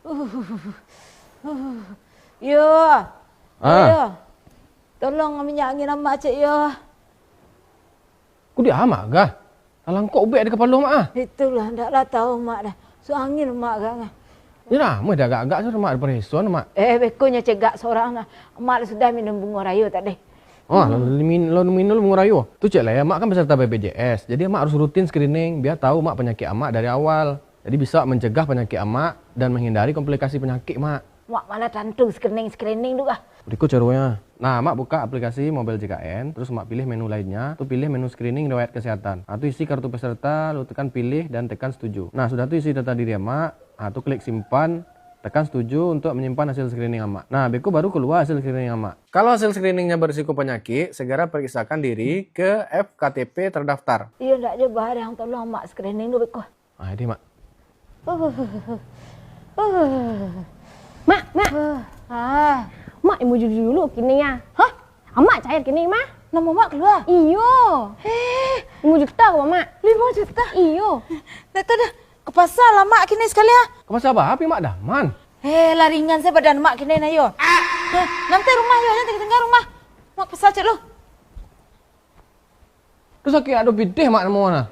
Yo. Yo. Ah, Tolong minyak angin amak cik yo. ku dia amak kah? Alang kok ubek di kepala mak ah. Itulah ndaklah tahu mak dah. So angin mak gak. Ni ramai dah agak-agak suruh mak depresion mak. Bekonya cegak seorang lah. Mak sudah minum bunga rayu tak deh. Oh, lo minum mengurayu. Tu cek lah ya, mak kan peserta BPJS. Jadi mak harus rutin screening biar tahu mak penyakit amak dari awal. Jadi bisa mencegah penyakit amak dan menghindari komplikasi penyakit mak. Mak malah tantung screening dulu ah. Berikut caranya. Nah, mak buka aplikasi Mobile JKN, terus mak pilih menu lainnya, tu pilih menu screening riwayat kesehatan. Nah, tu isi kartu peserta, lu tekan pilih dan tekan setuju. Nah, sudah tu isi data diri mak, nah, tu klik simpan, tekan setuju untuk menyimpan hasil screening amak. Nah, beku baru keluar hasil screening amak. Kalau hasil screeningnya berisiko penyakit, segera periksakan diri ke FKTP terdaftar. Iya ndak je barang tolong mak screening dulu beko. Ah, ini mak. Mak, Ah, mak ibu jujur dulu kini ya. Hah? Amak cair kini mah. nama mak keluar. Iyo. 5 juta kok mak. 5 juta. Iyo. Dah tu dah. Ke pasar lah mak kini sekali ah. Kau masih apa? Api mak dah, man. Laringan saya badan mak kini na yo. Nanti rumah yo, nanti tengah rumah. Mak pesat cik lu. Terus sakit ada bidih mak nama mana?